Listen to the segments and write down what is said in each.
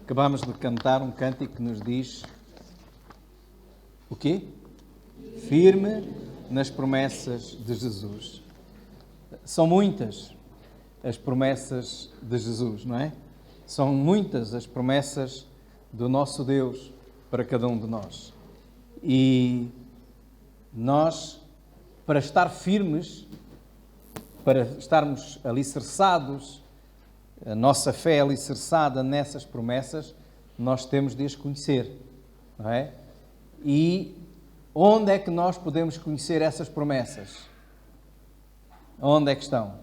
Acabamos de cantar um cântico que nos diz o quê? Firme nas promessas de Jesus. São muitas as promessas de Jesus, não é? São muitas as promessas do nosso Deus para cada um de nós. E nós, para estar firmes, para estarmos alicerçados, a nossa fé alicerçada nessas promessas, nós temos de as conhecer, não é? E onde é que nós podemos conhecer essas promessas? Onde é que estão?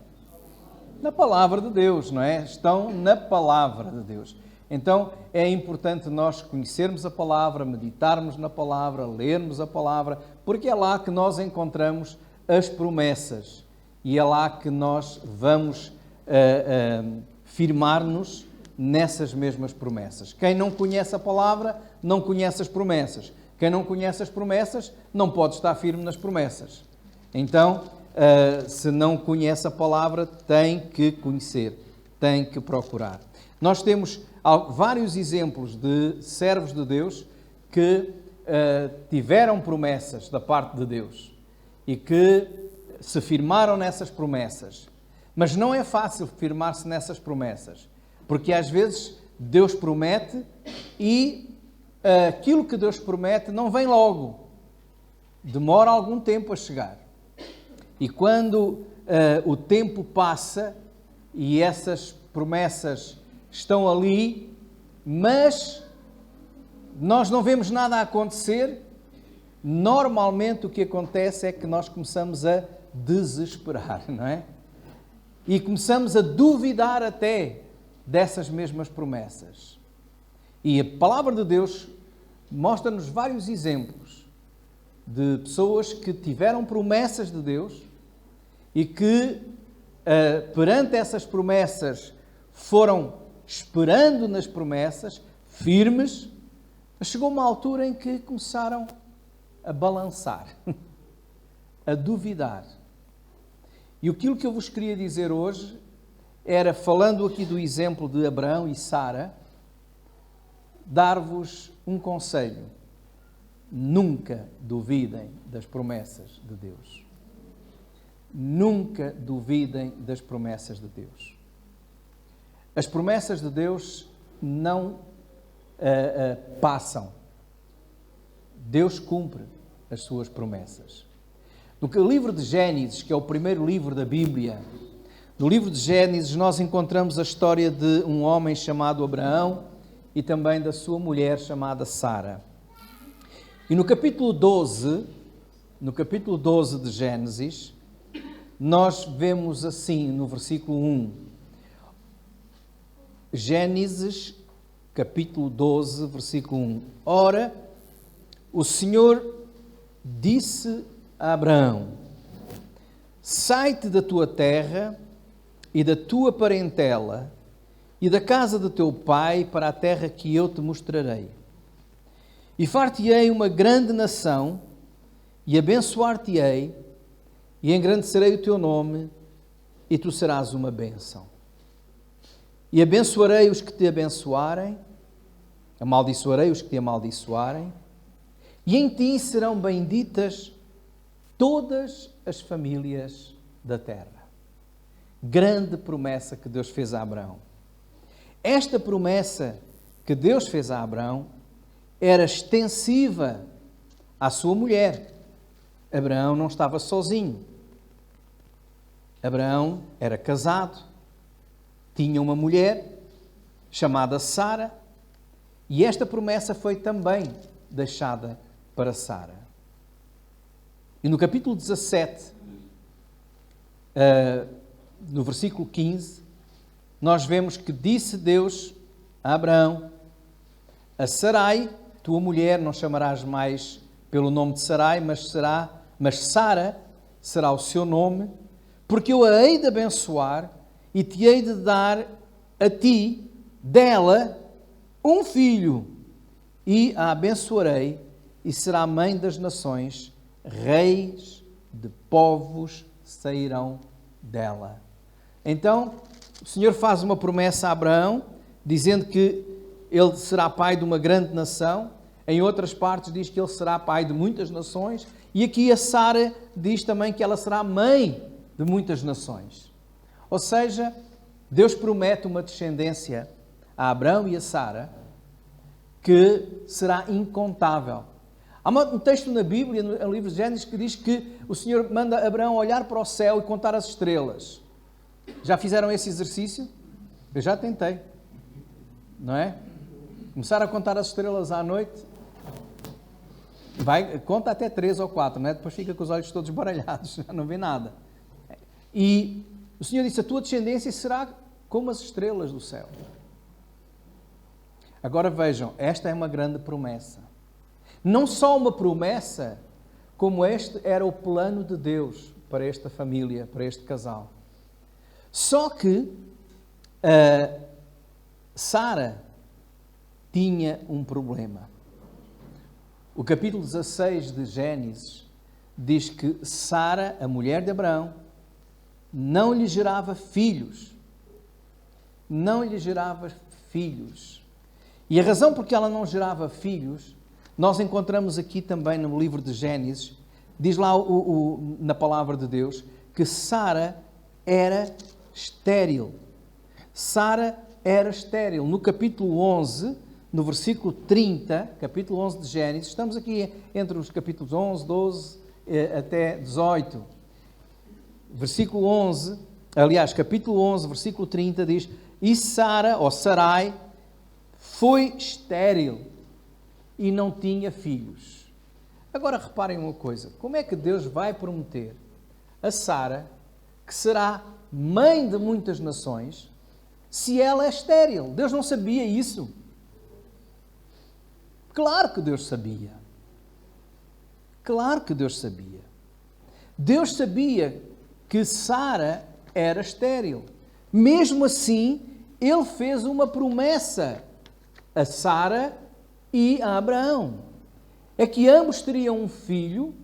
Na Palavra de Deus, não é? Estão na Palavra de Deus. Então, é importante nós conhecermos a Palavra, meditarmos na Palavra, lermos a Palavra, porque é lá que nós encontramos as promessas e é lá que nós vamos firmar-nos nessas mesmas promessas. Quem não conhece a Palavra, não conhece as promessas. Quem não conhece as promessas, não pode estar firme nas promessas. Então, se não conhece a Palavra, tem que conhecer, tem que procurar. Nós temos vários exemplos de servos de Deus que tiveram promessas da parte de Deus e que se firmaram nessas promessas. Mas não é fácil firmar-se nessas promessas, porque às vezes Deus promete e aquilo que Deus promete não vem logo. Demora algum tempo a chegar. E quando o tempo passa e essas promessas estão ali, mas nós não vemos nada a acontecer, normalmente o que acontece é que nós começamos a desesperar, não é? E começamos a duvidar até dessas mesmas promessas. E a Palavra de Deus mostra-nos vários exemplos de pessoas que tiveram promessas de Deus e que, perante essas promessas, foram esperando nas promessas, firmes, mas chegou uma altura em que começaram a balançar, a duvidar. E aquilo que eu vos queria dizer hoje era, falando aqui do exemplo de Abraão e Sara, dar-vos um conselho. Nunca duvidem das promessas de Deus. Nunca duvidem das promessas de Deus. As promessas de Deus não passam. Deus cumpre as suas promessas. No livro de Gênesis, que é o primeiro livro da Bíblia, no livro de Gênesis nós encontramos a história de um homem chamado Abraão e também da sua mulher chamada Sara. E no capítulo 12 de Gênesis, nós vemos assim, no versículo 1, Gênesis, capítulo 12, versículo 1. Ora, o Senhor disse a Abraão: sai-te da tua terra e da tua parentela e da casa de teu pai para a terra que eu te mostrarei. E far-te-ei uma grande nação e abençoar-te-ei e engrandecerei o teu nome e tu serás uma bênção. E abençoarei os que te abençoarem, amaldiçoarei os que te amaldiçoarem, e em ti serão benditas todas as famílias da terra. Grande promessa que Deus fez a Abraão. Esta promessa que Deus fez a Abraão era extensiva à sua mulher. Abraão não estava sozinho. Abraão era casado, tinha uma mulher chamada Sara, e esta promessa foi também deixada para Sara. E no capítulo 17, no versículo 15, nós vemos que disse Deus a Abraão: a Sarai, tua mulher, não chamarás mais pelo nome de Sarai, mas Sara será o seu nome, porque eu a hei de abençoar e te hei de dar a ti, dela, um filho, e a abençoarei, e será mãe das nações, reis de povos sairão dela. Então, o Senhor faz uma promessa a Abraão, dizendo que ele será pai de uma grande nação. Em outras partes diz que ele será pai de muitas nações. E aqui a Sara diz também que ela será mãe de muitas nações. Ou seja, Deus promete uma descendência a Abraão e a Sara que será incontável. Há um texto na Bíblia, no livro de Gênesis, que diz que o Senhor manda Abraão olhar para o céu e contar as estrelas. Já fizeram esse exercício? Eu já tentei. Não é? Começar a contar as estrelas à noite. Conta até 3 ou 4, não é? Depois fica com os olhos todos baralhados, já não vê nada. E o Senhor disse, a tua descendência será como as estrelas do céu. Agora vejam, esta é uma grande promessa. Não só uma promessa, como este era o plano de Deus para esta família, para este casal. Só que Sara tinha um problema. O capítulo 16 de Gênesis diz que Sara, a mulher de Abraão, não lhe gerava filhos. Não lhe gerava filhos. E a razão por que ela não gerava filhos, nós encontramos aqui também no livro de Gênesis, diz lá na palavra de Deus, que Sara era estéril. Sara era estéril. No capítulo 11, no versículo 30, capítulo 11 de Gênesis, estamos aqui entre os capítulos 11, 12 até 18. Versículo 11, aliás, capítulo 11, versículo 30 diz, e Sara, ou Sarai, foi estéril e não tinha filhos. Agora reparem uma coisa, como é que Deus vai prometer a Sara que será mãe de muitas nações se ela é estéril? Deus não sabia isso? Claro que Deus sabia. Claro que Deus sabia. Deus sabia que Sara era estéril. Mesmo assim, Ele fez uma promessa a Sara e a Abraão. É que ambos teriam um filho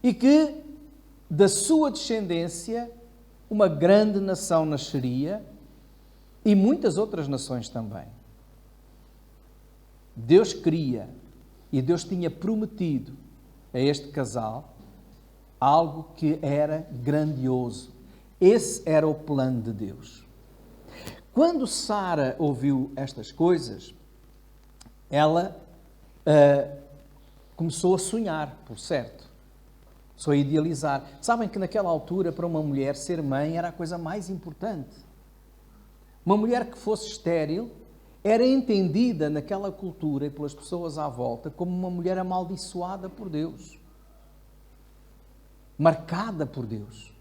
e que da sua descendência uma grande nação nasceria e muitas outras nações também. Deus queria e Deus tinha prometido a este casal algo que era grandioso. Esse era o plano de Deus. Quando Sara ouviu estas coisas, ela começou a sonhar, por certo. Começou a idealizar. Sabem que naquela altura, para uma mulher, ser mãe era a coisa mais importante. Uma mulher que fosse estéril era entendida naquela cultura e pelas pessoas à volta como uma mulher amaldiçoada por Deus. Marcada por Deus.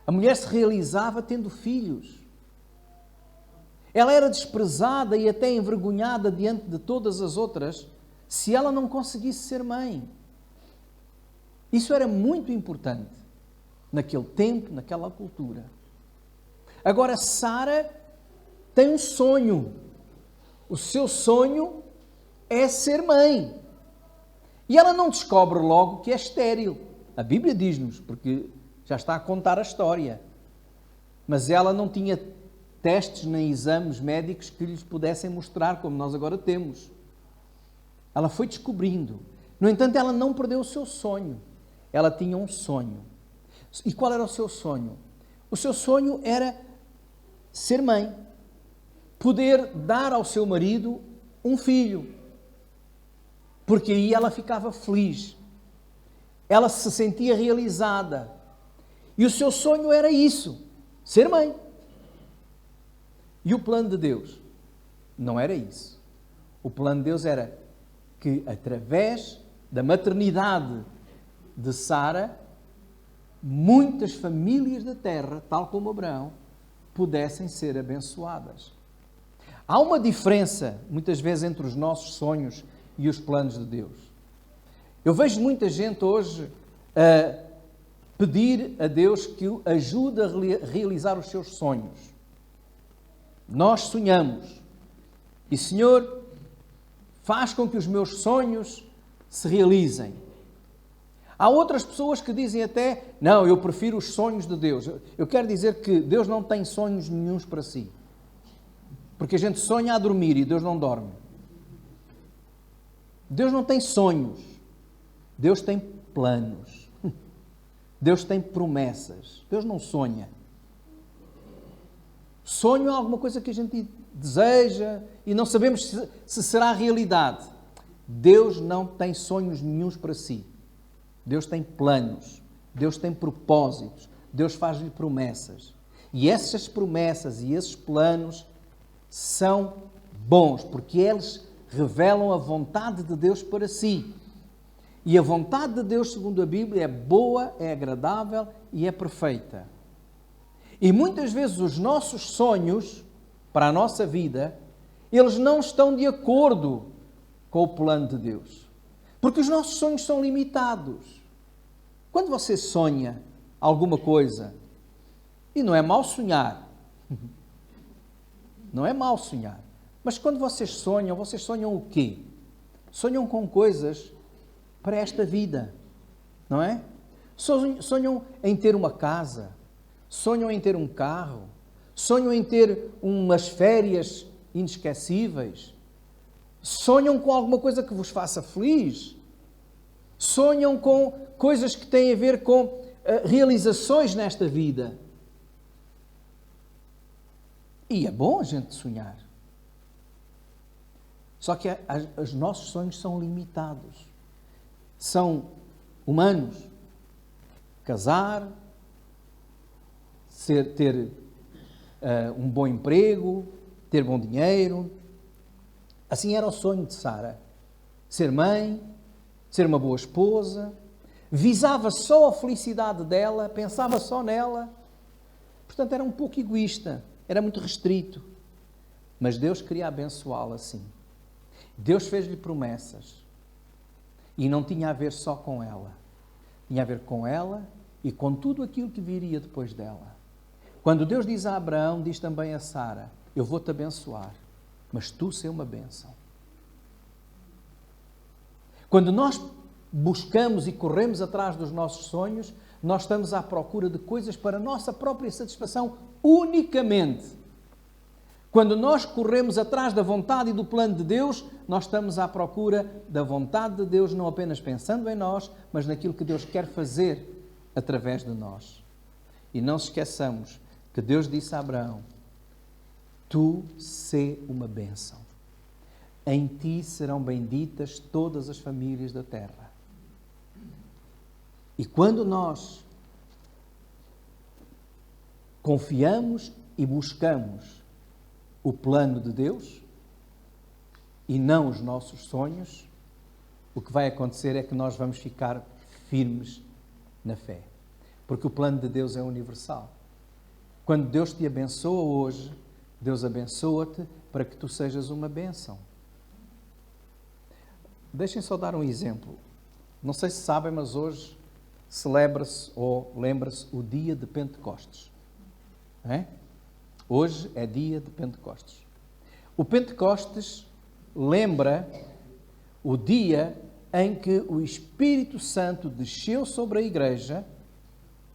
A mulher se realizava tendo filhos. Ela era desprezada e até envergonhada diante de todas as outras se ela não conseguisse ser mãe. Isso era muito importante naquele tempo, naquela cultura. Agora, Sara tem um sonho. O seu sonho é ser mãe. E ela não descobre logo que é estéril. A Bíblia diz-nos, porque já está a contar a história. Mas ela não tinha testes nem exames médicos que lhes pudessem mostrar, como nós agora temos. Ela foi descobrindo. No entanto, ela não perdeu o seu sonho. Ela tinha um sonho. E qual era o seu sonho? O seu sonho era ser mãe. Poder dar ao seu marido um filho. Porque aí ela ficava feliz. Ela se sentia realizada. E o seu sonho era isso, ser mãe. E o plano de Deus não era isso. O plano de Deus era que, através da maternidade de Sara, muitas famílias da terra, tal como Abraão, pudessem ser abençoadas. Há uma diferença, muitas vezes, entre os nossos sonhos e os planos de Deus. Eu vejo muita gente hoje a pedir a Deus que o ajude a realizar os seus sonhos. Nós sonhamos. E, Senhor, faz com que os meus sonhos se realizem. Há outras pessoas que dizem até, não, eu prefiro os sonhos de Deus. Eu quero dizer que Deus não tem sonhos nenhuns para si. Porque a gente sonha a dormir e Deus não dorme. Deus não tem sonhos. Deus tem planos. Deus tem promessas. Deus não sonha. Sonho é alguma coisa que a gente deseja e não sabemos se será realidade. Deus não tem sonhos nenhuns para si. Deus tem planos. Deus tem propósitos. Deus faz-lhe promessas. E essas promessas e esses planos são bons, porque eles revelam a vontade de Deus para si. E a vontade de Deus, segundo a Bíblia, é boa, é agradável e é perfeita. E muitas vezes os nossos sonhos para a nossa vida, eles não estão de acordo com o plano de Deus. Porque os nossos sonhos são limitados. Quando você sonha alguma coisa, e não é mau sonhar, não é mau sonhar, mas quando vocês sonham o quê? Sonham com coisas para esta vida, não é? Sonham em ter uma casa, sonham em ter um carro, sonham em ter umas férias inesquecíveis, sonham com alguma coisa que vos faça feliz, sonham com coisas que têm a ver com realizações nesta vida. E é bom a gente sonhar. Só que os nossos sonhos são limitados. São humanos. Casar, ter um bom emprego, ter bom dinheiro. Assim era o sonho de Sara. Ser mãe, ser uma boa esposa. Visava só a felicidade dela, pensava só nela. Portanto, era um pouco egoísta. Era muito restrito. Mas Deus queria abençoá-la assim. Deus fez-lhe promessas. E não tinha a ver só com ela. Tinha a ver com ela e com tudo aquilo que viria depois dela. Quando Deus diz a Abraão, diz também a Sara: eu vou-te abençoar, mas tu ser uma bênção. Quando nós buscamos e corremos atrás dos nossos sonhos, nós estamos à procura de coisas para a nossa própria satisfação unicamente. Quando nós corremos atrás da vontade e do plano de Deus, nós estamos à procura da vontade de Deus, não apenas pensando em nós, mas naquilo que Deus quer fazer através de nós. E não se esqueçamos que Deus disse a Abraão: tu sê uma bênção. Em ti serão benditas todas as famílias da terra. E quando nós confiamos e buscamos o plano de Deus e não os nossos sonhos, o que vai acontecer é que nós vamos ficar firmes na fé. Porque o plano de Deus é universal. Quando Deus te abençoa hoje, Deus abençoa-te para que tu sejas uma bênção. Deixem só dar um exemplo. Não sei se sabem, mas hoje celebra-se ou lembra-se o dia de Pentecostes. Não é? Hoje é dia de Pentecostes. O Pentecostes lembra o dia em que o Espírito Santo desceu sobre a Igreja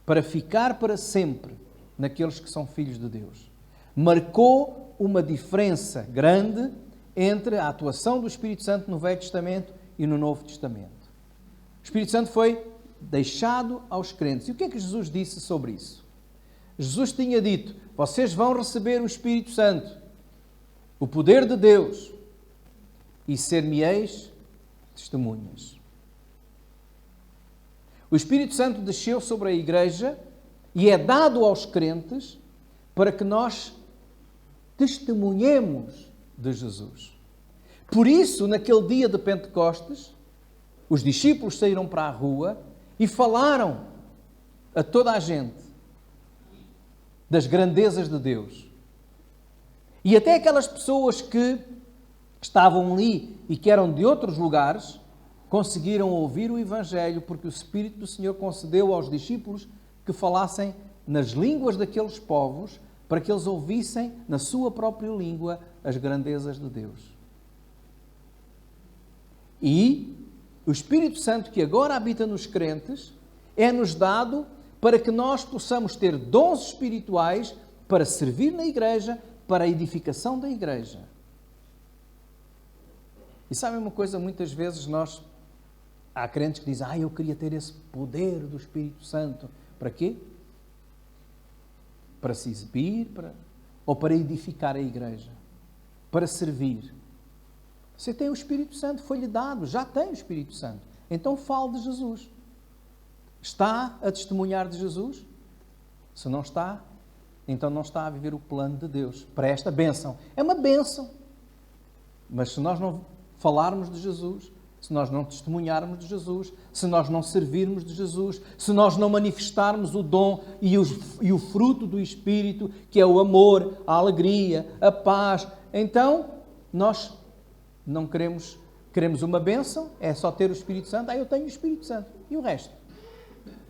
para ficar para sempre naqueles que são filhos de Deus. Marcou uma diferença grande entre a atuação do Espírito Santo no Velho Testamento e no Novo Testamento. O Espírito Santo foi deixado aos crentes. E o que é que Jesus disse sobre isso? Jesus tinha dito: vocês vão receber o Espírito Santo, o poder de Deus, e ser-me-eis testemunhas. O Espírito Santo desceu sobre a Igreja e é dado aos crentes para que nós testemunhemos de Jesus. Por isso, naquele dia de Pentecostes, os discípulos saíram para a rua e falaram a toda a gente das grandezas de Deus. E até aquelas pessoas que estavam ali e que eram de outros lugares, conseguiram ouvir o Evangelho, porque o Espírito do Senhor concedeu aos discípulos que falassem nas línguas daqueles povos, para que eles ouvissem na sua própria língua as grandezas de Deus. E o Espírito Santo que agora habita nos crentes é-nos dado para que nós possamos ter dons espirituais para servir na Igreja, para a edificação da igreja. E sabem uma coisa, muitas vezes há crentes que dizem, eu queria ter esse poder do Espírito Santo. Para quê? Para se exibir, ou para edificar a igreja, para servir. Você tem o Espírito Santo, foi-lhe dado, já tem o Espírito Santo. Então fale de Jesus. Está a testemunhar de Jesus? Se não está, então não está a viver o plano de Deus para esta bênção. É uma bênção. Mas se nós não falarmos de Jesus, se nós não testemunharmos de Jesus, se nós não servirmos de Jesus, se nós não manifestarmos o dom e o fruto do Espírito, que é o amor, a alegria, a paz, então nós não queremos uma bênção, é só ter o Espírito Santo. Eu tenho o Espírito Santo. E o resto?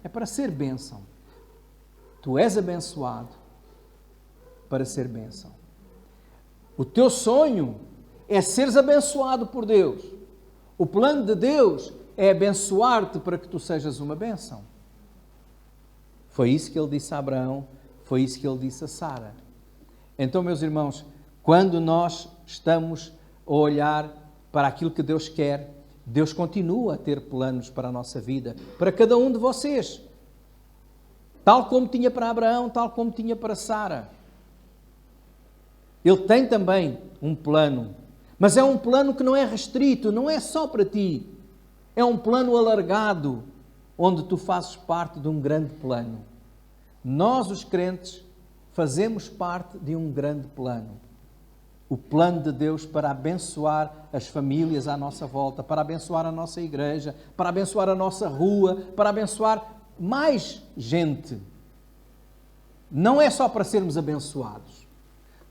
É para ser bênção. Tu és abençoado para ser bênção. O teu sonho é seres abençoado por Deus. O plano de Deus é abençoar-te para que tu sejas uma bênção. Foi isso que ele disse a Abraão, foi isso que ele disse a Sara. Então, meus irmãos, quando nós estamos a olhar para aquilo que Deus quer, Deus continua a ter planos para a nossa vida, para cada um de vocês. Tal como tinha para Abraão, tal como tinha para Sara. Ele tem também um plano, mas é um plano que não é restrito, não é só para ti. É um plano alargado, onde tu fazes parte de um grande plano. Nós, os crentes, fazemos parte de um grande plano. O plano de Deus para abençoar as famílias à nossa volta, para abençoar a nossa igreja, para abençoar a nossa rua, para abençoar mais gente. Não é só para sermos abençoados.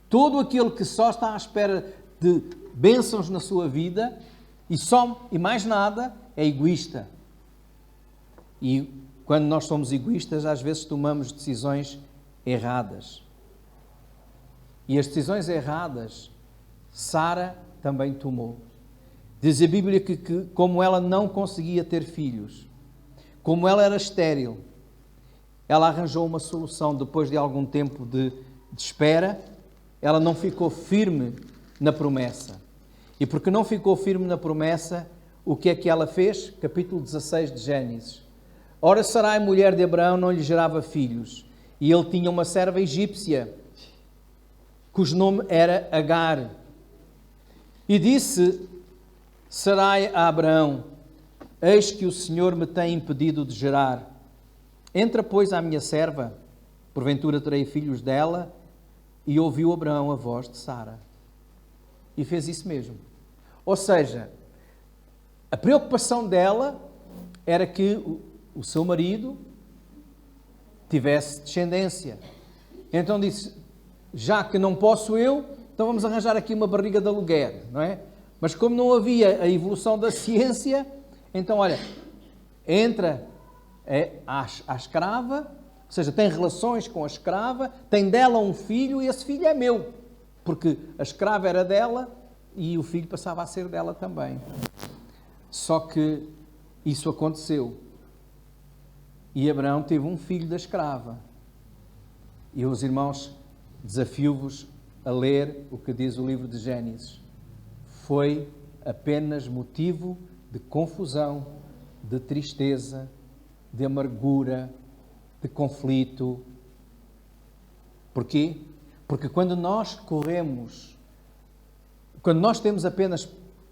Todo aquele que só está à espera de bênçãos na sua vida e mais nada é egoísta. E quando nós somos egoístas, às vezes tomamos decisões erradas. E as decisões erradas, Sara também tomou. Diz a Bíblia que como ela não conseguia ter filhos, como ela era estéril, ela arranjou uma solução. Depois de algum tempo de espera, ela não ficou firme na promessa. E porque não ficou firme na promessa, o que é que ela fez? Capítulo 16 de Gênesis. Ora, Sarai, mulher de Abraão, não lhe gerava filhos, e ele tinha uma serva egípcia, cujo nome era Agar. E disse Sarai a Abraão, eis que o Senhor me tem impedido de gerar. Entra, pois, à minha serva, porventura terei filhos dela. E ouviu Abraão a voz de Sara. E fez isso mesmo. Ou seja, a preocupação dela era que o seu marido tivesse descendência. Então disse, já que não posso eu, então vamos arranjar aqui uma barriga de aluguer, não é? Mas como não havia a evolução da ciência, então olha, entra à escrava, ou seja, tem relações com a escrava, tem dela um filho e esse filho é meu, porque a escrava era dela e o filho passava a ser dela também. Só que isso aconteceu. E Abraão teve um filho da escrava. E os irmãos, desafio-vos a ler o que diz o livro de Gênesis. Foi apenas motivo de confusão, de tristeza, de amargura, de conflito. Porquê? Porque quando nós temos apenas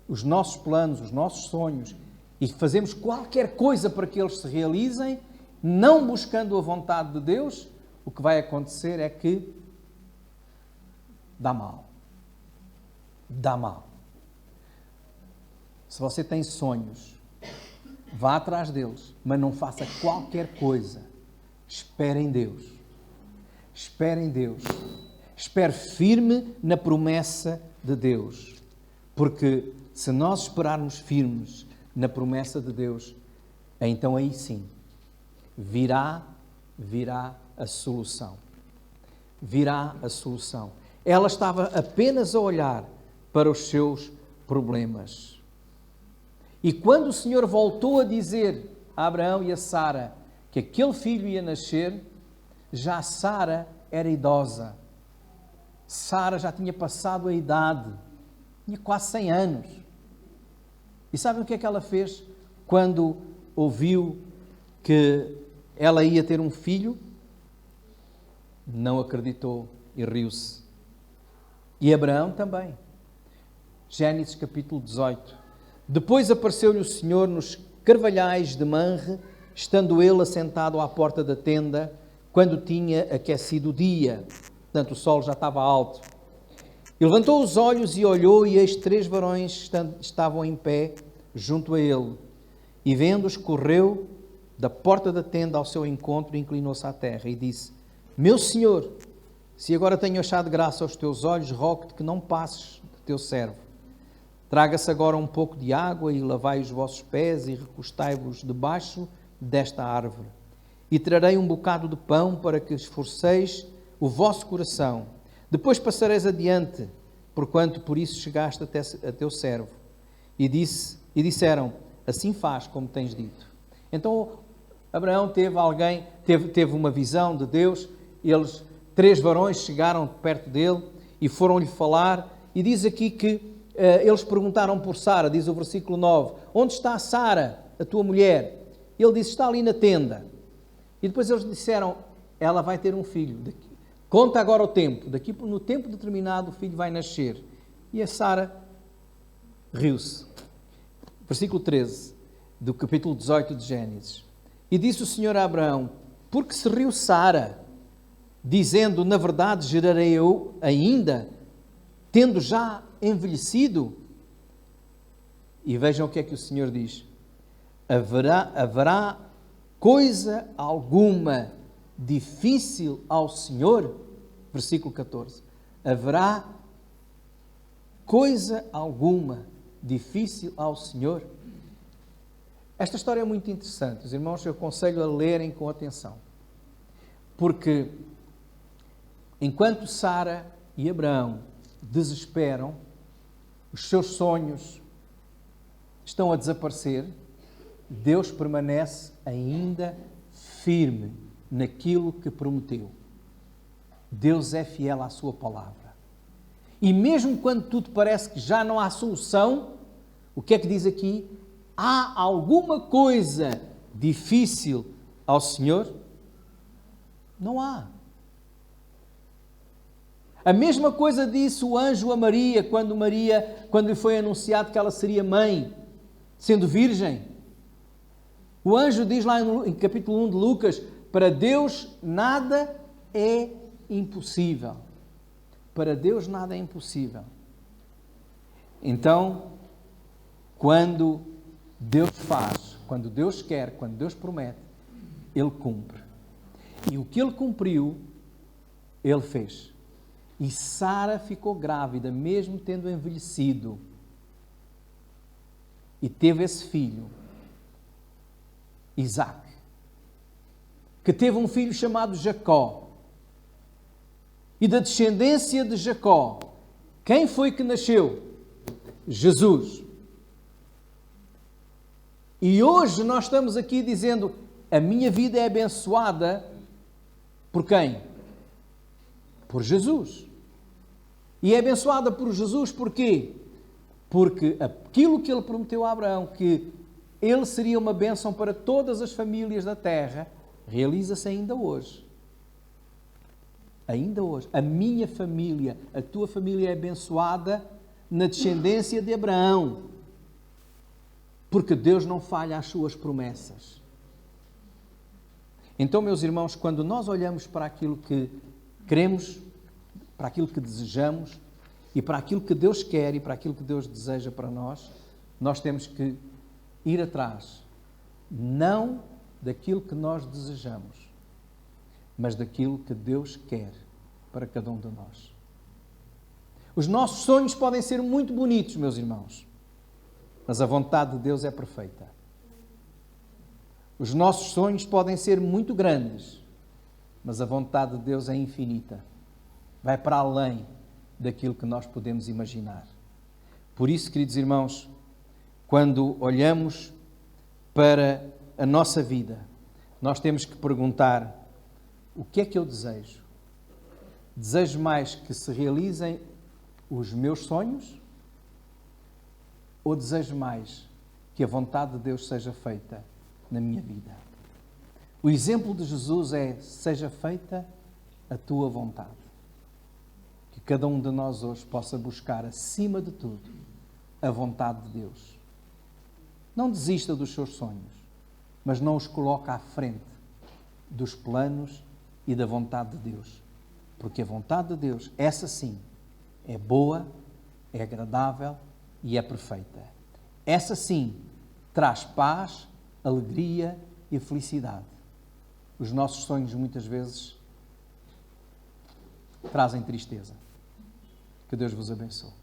os nossos planos, os nossos sonhos, e fazemos qualquer coisa para que eles se realizem, não buscando a vontade de Deus, o que vai acontecer é que dá mal. Dá mal. Se você tem sonhos, vá atrás deles, mas não faça qualquer coisa. Espere em Deus. Espere em Deus. Espere firme na promessa de Deus. Porque se nós esperarmos firmes na promessa de Deus, então aí sim, virá a solução. Virá a solução. Ela estava apenas a olhar para os seus problemas. E quando o Senhor voltou a dizer a Abraão e a Sara que aquele filho ia nascer, já Sara era idosa. Sara já tinha passado a idade, tinha quase 100 anos. E sabem o que é que ela fez quando ouviu que ela ia ter um filho? Não acreditou e riu-se. E Abraão também. Gênesis capítulo 18. Depois apareceu-lhe o Senhor nos carvalhais de Manre, estando ele assentado à porta da tenda, quando tinha aquecido o dia. Portanto, o sol já estava alto. E levantou os olhos e olhou, e eis 3 varões estavam em pé junto a ele. E vendo-os, correu da porta da tenda ao seu encontro e inclinou-se à terra e disse: Meu Senhor, se agora tenho achado graça aos teus olhos, rogo-te que não passes de teu servo. Traga-se agora um pouco de água e lavai os vossos pés e recostai-vos debaixo desta árvore. E trarei um bocado de pão para que esforceis o vosso coração. Depois passareis adiante, porquanto por isso chegaste até a teu servo. E disseram: Assim faz como tens dito. Então Abraão teve uma visão de Deus. Eles, 3 varões, chegaram perto dele e foram-lhe falar. E diz aqui que eles perguntaram por Sara, diz o versículo 9: Onde está Sara, a tua mulher? Ele disse: Está ali na tenda. E depois eles disseram: Ela vai ter um filho. Conta agora o tempo. Daqui no tempo determinado o filho vai nascer. E a Sara riu-se. Versículo 13 do capítulo 18 de Gênesis. E disse o Senhor a Abraão: Porque se riu Sara, dizendo: Na verdade gerarei eu ainda, tendo já envelhecido? E vejam o que é que o Senhor diz: haverá coisa alguma difícil ao Senhor? Versículo 14. Haverá coisa alguma difícil ao Senhor? Esta história é muito interessante. Os irmãos, eu aconselho a lerem com atenção. Porque enquanto Sara e Abraão desesperam, os seus sonhos estão a desaparecer, Deus permanece ainda firme naquilo que prometeu. Deus é fiel à sua palavra. E mesmo quando tudo parece que já não há solução, o que é que diz aqui? Há alguma coisa difícil ao Senhor? Não há. A mesma coisa disse o anjo a Maria, quando lhe foi anunciado que ela seria mãe, sendo virgem. O anjo diz lá em capítulo 1 de Lucas: para Deus nada é impossível. Para Deus nada é impossível. Então, quando Deus faz, quando Deus quer, quando Deus promete, Ele cumpre. E o que Ele cumpriu, Ele fez. E Sara ficou grávida, mesmo tendo envelhecido. E teve esse filho, Isaac, que teve um filho chamado Jacó. E da descendência de Jacó, quem foi que nasceu? Jesus. E hoje nós estamos aqui dizendo: a minha vida é abençoada por quem? Por Jesus. E é abençoada por Jesus porquê? Porque aquilo que Ele prometeu a Abraão, que ele seria uma bênção para todas as famílias da terra, realiza-se ainda hoje. Ainda hoje. A minha família, a tua família é abençoada na descendência de Abraão. Porque Deus não falha às suas promessas. Então, meus irmãos, quando nós olhamos para aquilo que queremos, para aquilo que desejamos, e para aquilo que Deus quer e para aquilo que Deus deseja para nós, nós temos que ir atrás, não daquilo que nós desejamos, mas daquilo que Deus quer para cada um de nós. Os nossos sonhos podem ser muito bonitos, meus irmãos, mas a vontade de Deus é perfeita. Os nossos sonhos podem ser muito grandes, mas a vontade de Deus é infinita. Vai para além daquilo que nós podemos imaginar. Por isso, queridos irmãos, quando olhamos para a nossa vida, nós temos que perguntar: o que é que eu desejo? Desejo mais que se realizem os meus sonhos ou desejo mais que a vontade de Deus seja feita na minha vida? O exemplo de Jesus é: seja feita a tua vontade. Que cada um de nós hoje possa buscar, acima de tudo, a vontade de Deus. Não desista dos seus sonhos, mas não os coloque à frente dos planos e da vontade de Deus. Porque a vontade de Deus, essa sim, é boa, é agradável e é perfeita. Essa sim traz paz, alegria e felicidade. Os nossos sonhos muitas vezes trazem tristeza. Que Deus vos abençoe.